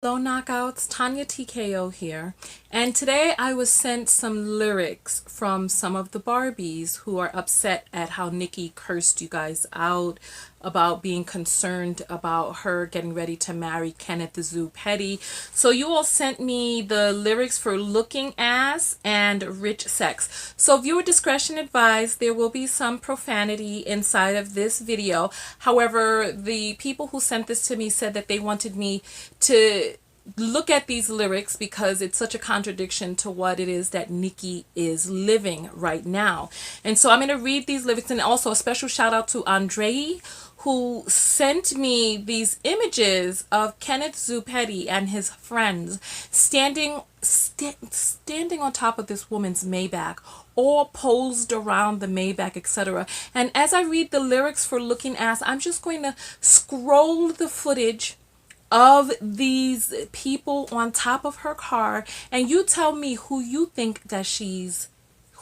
Hello Knockouts, Tonya TKO here, and today I was sent some lyrics from some of the Barbies who are upset at how Nicki cursed you guys out about being concerned about her getting ready to marry Kenneth Petty. So you all sent me the lyrics for Looking Ass and Rich Sex. So viewer discretion advised, there will be some profanity inside of this video. However, the people who sent this to me said that they wanted me to look at these lyrics because it's such a contradiction to what it is that Nicki is living right now. And so I'm going to read these lyrics, and also a special shout out to Andre, who sent me these images of Kenneth Petty and his friends standing on top of this woman's Maybach, all posed around the Maybach, etc. And as I read the lyrics for Looking Ass, I'm just going to scroll the footage of these people on top of her car, and you tell me who you think that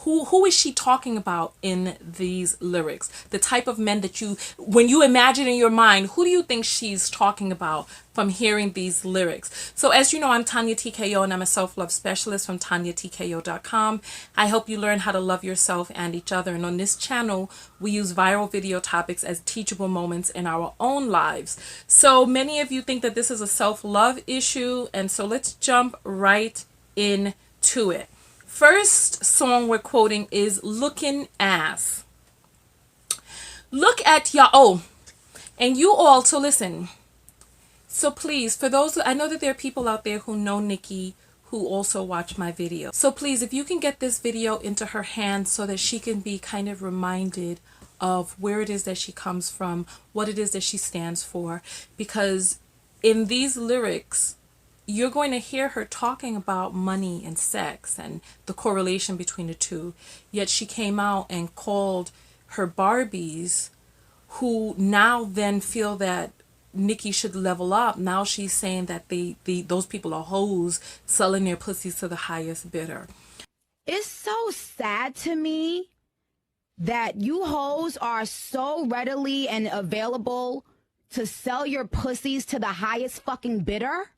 who is she talking about in these lyrics? The type of men that when you imagine in your mind, who do you think she's talking about from hearing these lyrics? So as you know, I'm Tonya TKO, and I'm a self-love specialist from TonyaTKO.com. I help you learn how to love yourself and each other. And on this channel, we use viral video topics as teachable moments in our own lives. So many of you think that this is a self-love issue, and so let's jump right into it. First song we're quoting is Looking Ass. Look at y'all. Oh, and you all, so listen. So please, for those, I know that there are people out there who know Nicki who also watch my video. So please, if you can get this video into her hands so that she can be kind of reminded of where it is that she comes from, what it is that she stands for, because in these lyrics, you're going to hear her talking about money and sex and the correlation between the two. Yet she came out and called her Barbies, who now then feel that Nicki should level up. Now she's saying that those people are hoes selling their pussies to the highest bidder. It's so sad to me that you hoes are so readily and available to sell your pussies to the highest fucking bidder.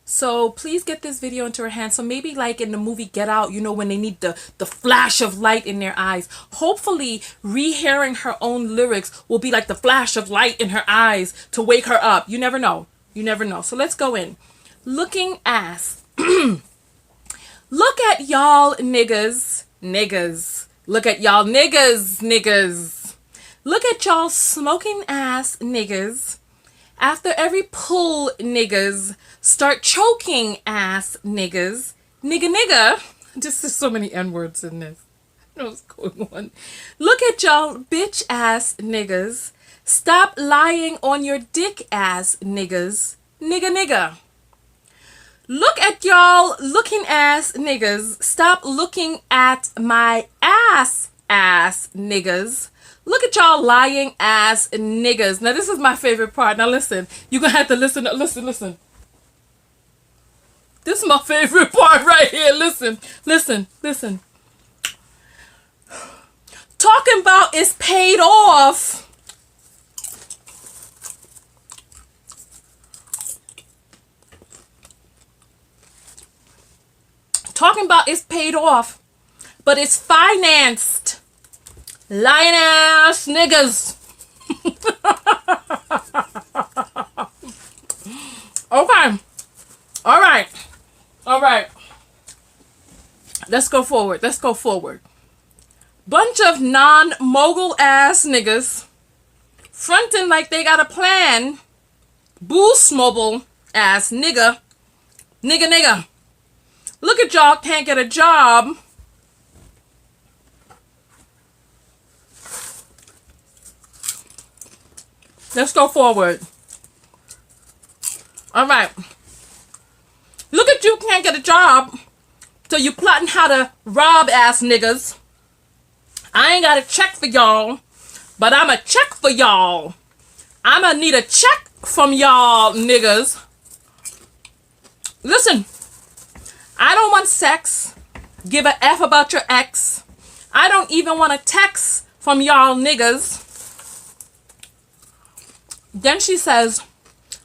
So please get this video into her hands. So maybe like in the movie Get Out, you know, when they need the flash of light in their eyes. Hopefully rehearing her own lyrics will be like the flash of light in her eyes to wake her up. You never know. You never know. So let's go in. Looking Ass. Look at y'all niggas. Look at y'all niggas. Look at y'all smoking ass niggas. After every pull, niggas start choking ass niggas. Nigga. Just there's so many N-words in this. I don't know what's going on. Look at y'all bitch ass niggas. Stop lying on your dick ass niggas. Nigga. Look at y'all looking ass niggas. Stop looking at my ass niggas. Look at y'all lying ass niggas. Now this is my favorite part. Now listen. You're going to have to listen. Listen. This is my favorite part right here. Listen. Talking about is paid off. Talking about is paid off, but it's financed. Lying ass niggas. Okay. All right. Let's go forward. Bunch of non-mogul ass niggas fronting like they got a plan. Boost mobile ass nigga. Look at y'all can't get a job. Let's go forward. All right. Look at you can't get a job. So you plotting how to rob ass niggas. I ain't got a check for y'all, but I'm a check for y'all. I'ma need a check from y'all niggas. Listen, I don't want sex. Give a F about your ex. I don't even want a text from y'all niggas. Then she says,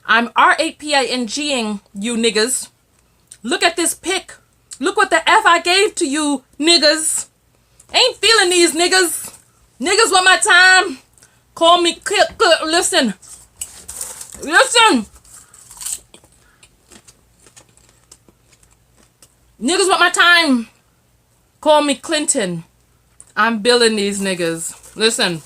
I'm RAPINGing you niggas. Look at this pic. Look what the F I gave to you niggas. Ain't feeling these niggas. Niggas want my time. Call me listen. Listen. Niggas want my time. Call me Clinton. I'm billing these niggas. Listen.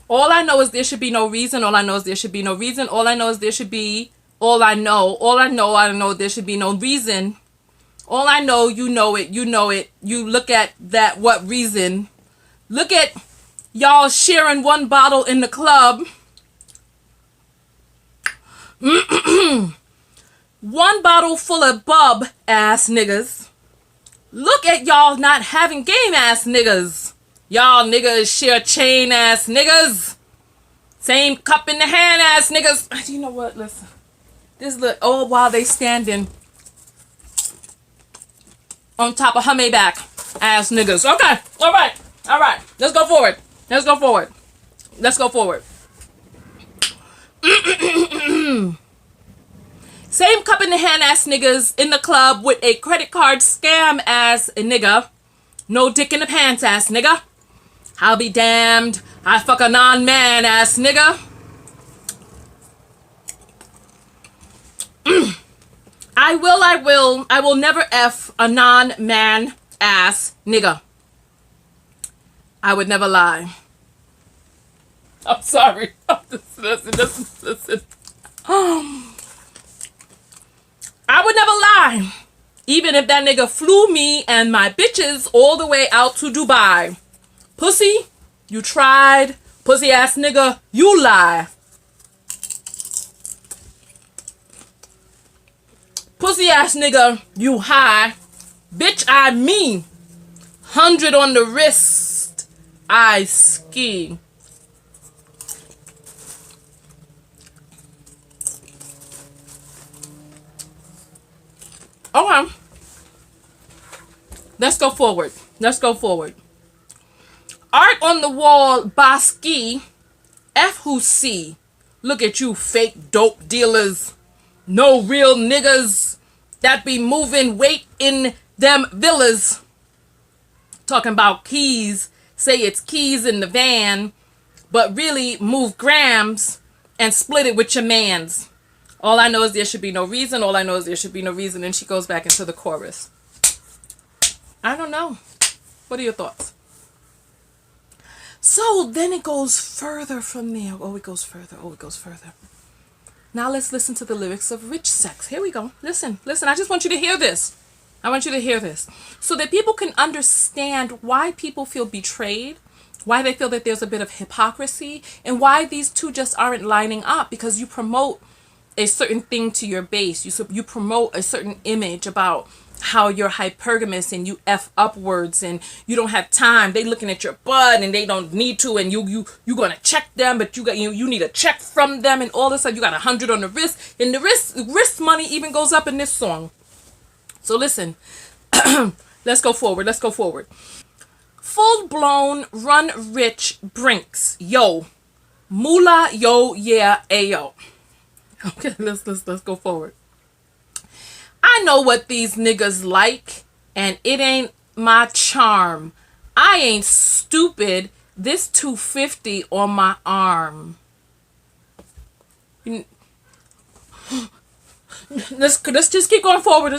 All I know is there should be no reason. All I know is there should be no reason. All I know is there should be. All I know there should be no reason. All I know, you know it. You know it. You look at that. What reason? Look at y'all sharing one bottle in the club. One bottle full of bub ass niggas. Look at y'all not having game ass niggas. Y'all niggas share chain ass niggas. Same cup in the hand ass niggas. You know what? Listen. This look all while they standing on top of her Maybach ass niggas. Okay. All right. Let's go forward. Same cup in the hand ass niggas in the club with a credit card scam ass nigga. No dick in the pants ass nigga. I'll be damned. I fuck a non-man ass nigga. I will never F a non-man ass nigga. I would never lie. I'm sorry. Listen. I would never lie. Even if that nigga flew me and my bitches all the way out to Dubai. Pussy, you tried. Pussy ass nigga, you lie. Pussy ass nigga, you high. Bitch, I mean. 100 on the wrist. I ski. Okay. Let's go forward. Art on the wall, Bosky. F who see. Look at you fake dope dealers. No real niggas that be moving weight in them villas. Talking about keys. Say it's keys in the van. But really move grams and split it with your mans. All I know is there should be no reason. And she goes back into the chorus. I don't know. What are your thoughts? So then it goes further from there. It goes further. Now let's listen to the lyrics of Rich Sex. Here we go. Listen. I just want you to hear this. So that people can understand why people feel betrayed, why they feel that there's a bit of hypocrisy, and why these two just aren't lining up, because you promote a certain thing to your base. You promote a certain image about how you're hypergamous and you F upwards and you don't have time. They looking at your butt and they don't need to, and you gonna check them, but you need a check from them, and all of a sudden you got 100 on the wrist, and the wrist money even goes up in this song. So listen, let's go forward. Full blown run rich Brinks, yo, moolah, yo, yeah, ayo. Okay, let's go forward. I know what these niggas like, and it ain't my charm. I ain't stupid. This 250 on my arm. Let's just keep going forward.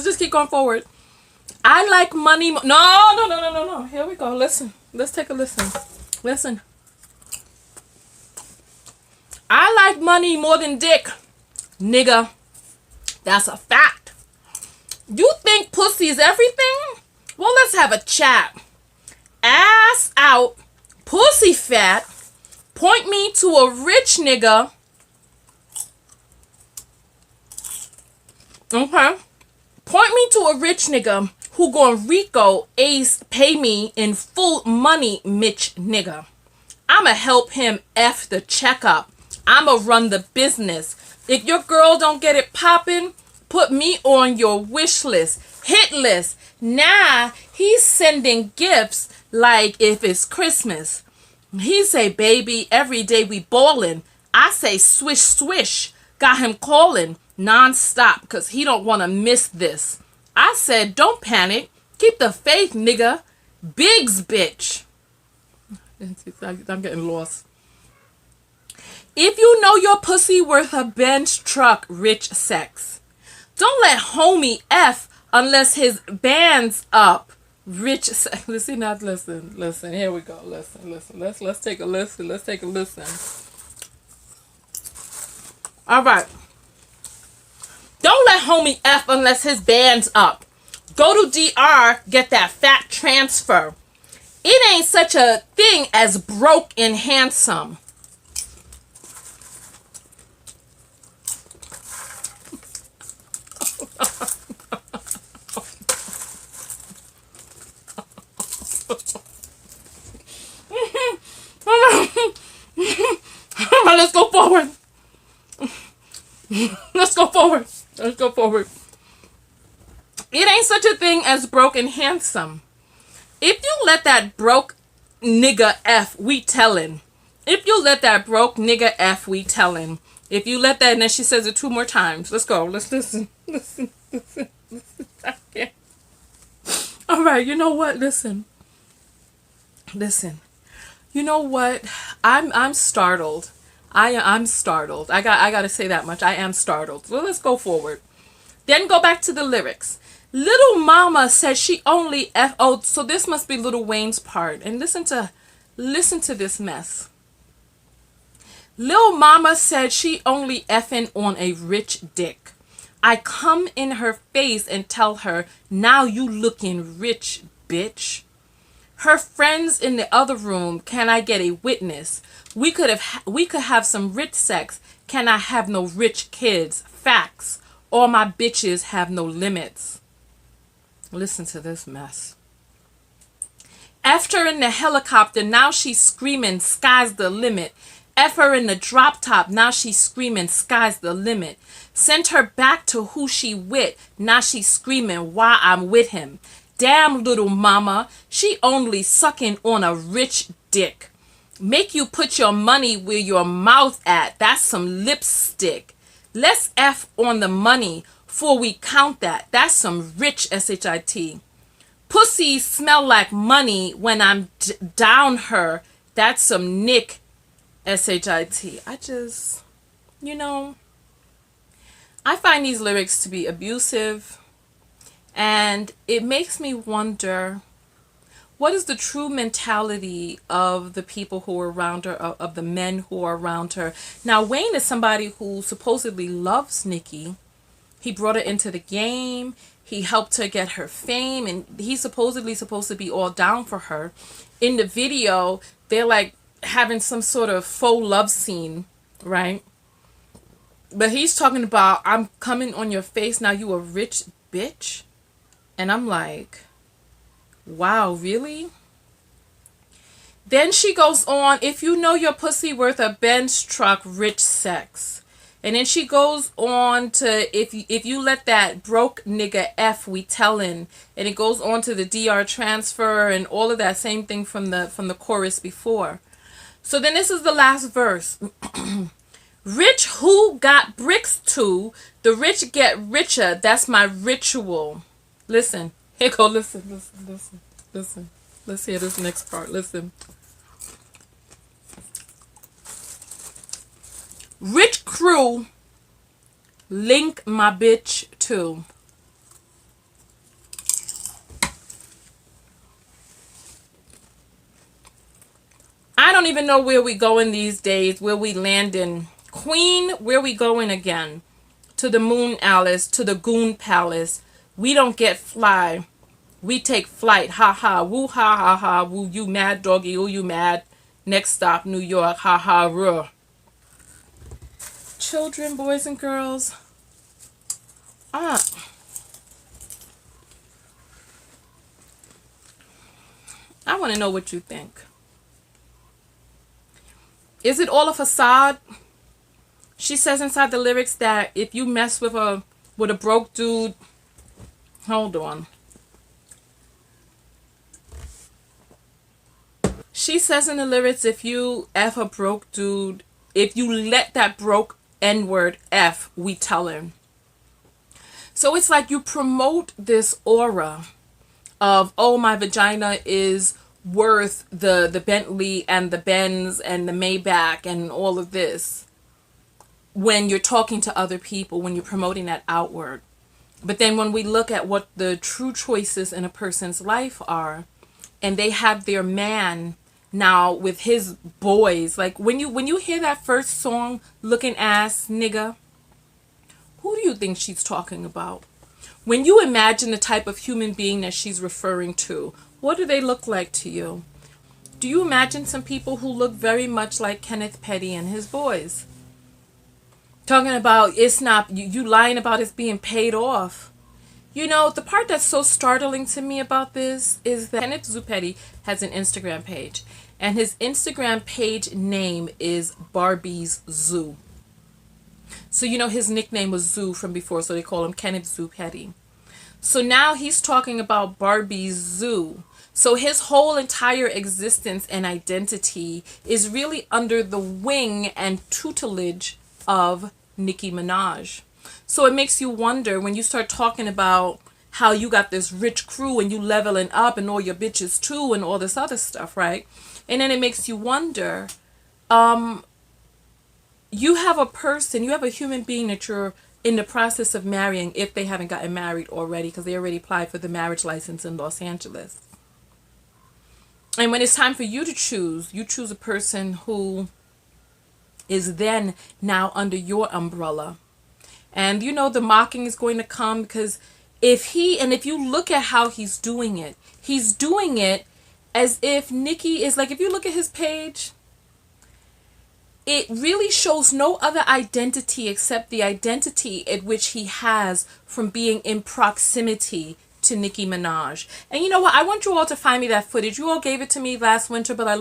I like money. No. Here we go. Listen. Let's take a listen. I like money more than dick, nigga. That's a fact. You think pussy is everything? Well, let's have a chat. Ass out, pussy fat. Point me to a rich nigga. Okay. Point me to a rich nigga who gon' Rico Ace pay me in full money, Mitch nigga. I'ma help him F the checkup. I'ma run the business. If your girl don't get it poppin', put me on your wish list, hit list. Nah, he's sending gifts like if it's Christmas. He say, baby, every day we ballin'. I say, swish, swish. Got him calling non-stop because he don't want to miss this. I said, don't panic. Keep the faith, nigga. Biggs, bitch. I'm getting lost. If you know your pussy worth a Benz truck, rich sex. Don't let homie F unless his band's up. Rich sex. Listen, not listen. Listen, here we go. Listen. Let's take a listen. Let's take a listen. All right. Don't let homie F unless his band's up. Go to DR, get that fat transfer. It ain't such a thing as broke and handsome. Let's go forward. Let's go forward. Let's go forward. It ain't such a thing as broke and handsome. If you let that broke nigga F, we tellin'. If you let that broke nigga F, we tellin'. If you let that, and then she says it 2 more times. Let's go. Let's listen. Listen. I can't. All right. You know what? Listen. You know what? I'm startled. I'm startled. I got to say that much. I am startled. Well, let's go forward. Then go back to the lyrics. Little Mama said she only oh, so this must be Lil Wayne's part. And listen to this mess. Lil Mama said she only effing on a rich dick. I come in her face and tell her, now you looking rich, bitch. Her friends in the other room, can I get a witness? We could have some rich sex. Can I have no rich kids? Facts. All my bitches have no limits. Listen to this mess. F her in the helicopter, now she's screaming, sky's the limit. F her in the drop top, now she's screaming, sky's the limit. Send her back to who she with, now she's screaming, why I'm with him. Damn little mama, she only sucking on a rich dick. Make you put your money where your mouth at, that's some lipstick. Let's F on the money, before we count that. That's some rich shit. Pussy smell like money when I'm down her. That's some Nick shit. I just, I find these lyrics to be abusive. And it makes me wonder, what is the true mentality of the people who are around her, of the men who are around her? Now, Wayne is somebody who supposedly loves Nicki. He brought her into the game. He helped her get her fame. And he's supposedly supposed to be all down for her. In the video, they're like having some sort of faux love scene, right? But he's talking about, I'm coming on your face, now you a rich bitch. And I'm like, wow, really? Then she goes on, if you know your pussy worth a Benz truck, rich sex. And then she goes on to, if you let that broke nigga F, we tellin'. And it goes on to the DR transfer and all of that same thing from the chorus before. So then this is the last verse. Rich who got bricks too, the rich get richer, that's my ritual. Listen, here go, listen. Let's hear this next part, listen. Rich crew, link my bitch too. I don't even know where we going these days, where we landing. Queen, where we going again? To the Moon Alice, to the Goon Palace. We don't get fly. We take flight. Ha ha. Woo ha ha ha. Woo you mad doggy. Woo you mad. Next stop, New York. Ha ha. Ruh. Children, boys and girls. I want to know what you think. Is it all a facade? She says inside the lyrics that if you mess with a broke dude, hold on. She says in the lyrics, if you F a broke dude, if you let that broke N-word F, we tell him. So it's like you promote this aura of, oh, my vagina is worth the Bentley and the Benz and the Maybach and all of this when you're talking to other people, when you're promoting that outward. But then when we look at what the true choices in a person's life are, and they have their man now with his boys, like when you hear that first song, Looking Ass Nigga, who do you think she's talking about? When you imagine the type of human being that she's referring to, what do they look like to you? Do you imagine some people who look very much like Kenneth Petty and his boys? Talking about it's not, you lying about it's being paid off. You know, the part that's so startling to me about this is that Kenneth Petty has an Instagram page. And his Instagram page name is Barbie's Zoo. So, you know, his nickname was Zoo from before, so they call him Kenneth Petty. So now he's talking about Barbie's Zoo. So his whole entire existence and identity is really under the wing and tutelage of Nicki Minaj. So it makes you wonder when you start talking about how you got this rich crew and you leveling up and all your bitches too and all this other stuff, right? And then it makes you wonder, you have a person, you have a human being that you're in the process of marrying, if they haven't gotten married already, because they already applied for the marriage license in Los Angeles. And when it's time for you to choose, you choose a person who is then now under your umbrella. And you know the mocking is going to come, because if you look at how he's doing it as if Nicki is like, if you look at his page, it really shows no other identity except the identity at which he has from being in proximity to Nicki Minaj. And you know what? I want you all to find me that footage. You all gave it to me last winter, but I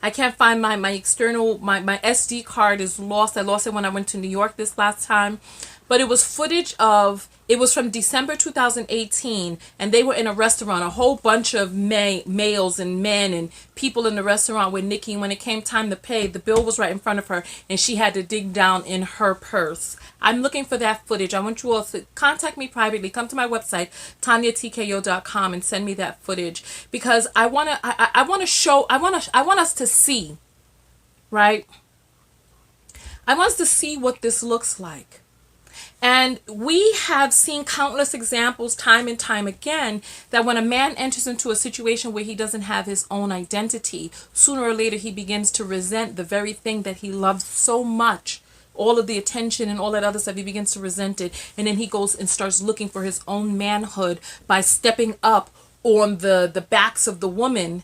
can't find my external, my SD card is lost. I lost it when I went to New York this last time. But it was footage of, it was from December 2018, and they were in a restaurant, a whole bunch of males and men and people in the restaurant with Nicki. And when it came time to pay, the bill was right in front of her, and she had to dig down in her purse. I'm looking for that footage. I want you all to contact me privately. Come to my website, TonyaTKO.com, and send me that footage, because I want us to see, right? I want us to see what this looks like. And we have seen countless examples time and time again that when a man enters into a situation where he doesn't have his own identity, sooner or later he begins to resent the very thing that he loves so much. All of the attention and all that other stuff, he begins to resent it. And then he goes and starts looking for his own manhood by stepping up on the backs of the woman,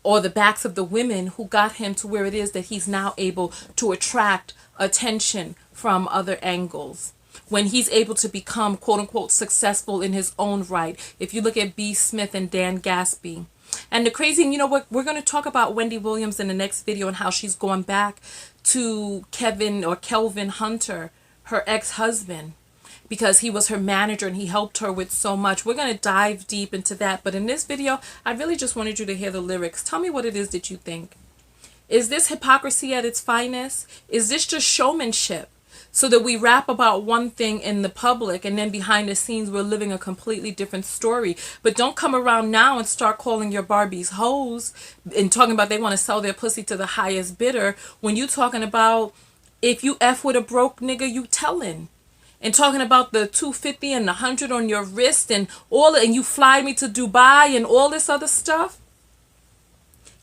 or the backs of the women who got him to where it is that he's now able to attract attention from other angles, when he's able to become quote unquote successful in his own right. If you look at B. Smith and Dan Gaspy. And the crazy, you know what, we're going to talk about Wendy Williams in the next video and how she's going back to Kelvin Hunter, her ex-husband, because he was her manager and he helped her with so much. We're going to dive deep into that. But in this video, I really just wanted you to hear the lyrics. Tell me what it is that you think. Is this hypocrisy at its finest? Is this just showmanship? So that we rap about one thing in the public and then behind the scenes we're living a completely different story. But don't come around now and start calling your Barbies hoes and talking about they want to sell their pussy to the highest bidder, when you talking about if you F with a broke nigga, you telling. And talking about the 250 and the 100 on your wrist and all, and you fly me to Dubai and all this other stuff.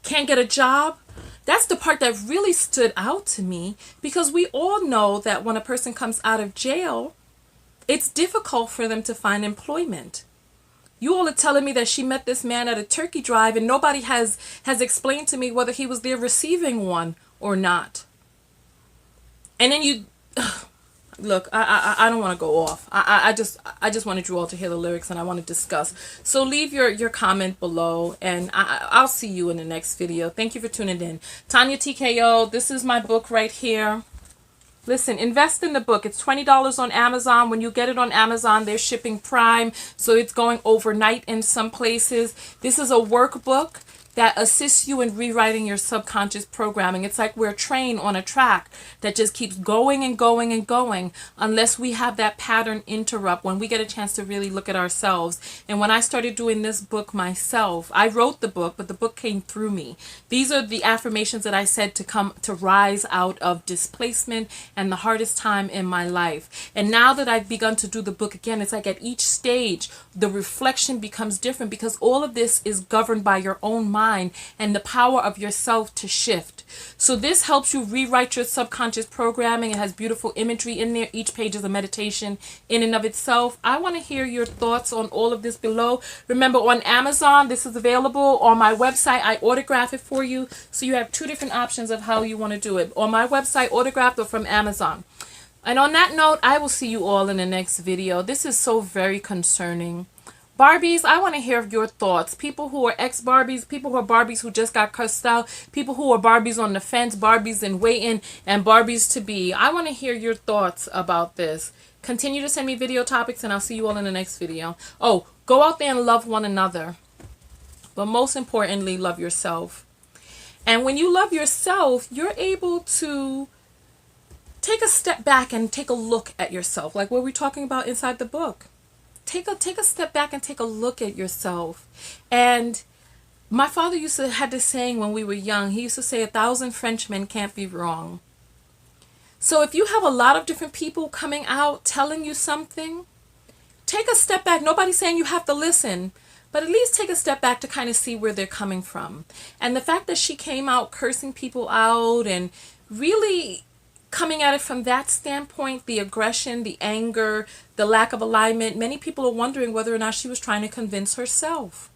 Can't get a job. That's the part that really stood out to me, because we all know that when a person comes out of jail, it's difficult for them to find employment. You all are telling me that she met this man at a turkey drive and nobody has explained to me whether he was there receiving one or not. And then you... Look, I don't want to go off. I just wanted you all to hear the lyrics and I want to discuss. So leave your comment below and I'll see you in the next video. Thank you for tuning in. Tonya TKO, this is my book right here. Listen, invest in the book. It's $20 on Amazon. When you get it on Amazon, they're shipping Prime, so it's going overnight in some places. This is a workbook that assists you in rewriting your subconscious programming. It's like we're a train on a track that just keeps going and going and going unless we have that pattern interrupt, when we get a chance to really look at ourselves. And when I started doing this book myself, I wrote the book, but the book came through me. These are the affirmations that I said to come to rise out of displacement and the hardest time in my life. And now that I've begun to do the book again, it's like at each stage, the reflection becomes different, because all of this is governed by your own mind and the power of yourself to shift. So this helps you rewrite your subconscious programming. It has beautiful imagery in there. Each page is a meditation in and of itself. I want to hear your thoughts on all of this below. Remember, on Amazon, this is available. On my website, I autograph it for you. So you have two different options of how you want to do it. On my website, autographed, or from Amazon. And on that note, I will see you all in the next video. This is so very concerning. Barbies, I want to hear your thoughts. People who are ex-Barbies, people who are Barbies who just got cussed out, people who are Barbies on the fence, Barbies in waiting, and Barbies to be. I want to hear your thoughts about this. Continue to send me video topics, and I'll see you all in the next video. Oh, go out there and love one another. But most importantly, love yourself. And when you love yourself, you're able to take a step back and take a look at yourself, like what we're talking about inside the book. Take a step back and take a look at yourself. And my father used to had this saying when we were young. He used to say, 1,000 Frenchmen can't be wrong. So if you have a lot of different people coming out telling you something, take a step back. Nobody's saying you have to listen, but at least take a step back to kind of see where they're coming from. And the fact that she came out cursing people out and really coming at it from that standpoint, the aggression, the anger, the lack of alignment, many people are wondering whether or not she was trying to convince herself.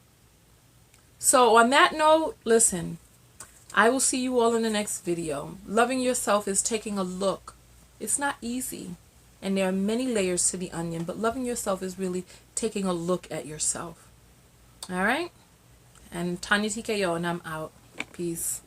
So on that note, listen, I will see you all in the next video. Loving yourself is taking a look. It's not easy, and there are many layers to the onion, but loving yourself is really taking a look at yourself. All right? And Tonya TKO, and I'm out. Peace.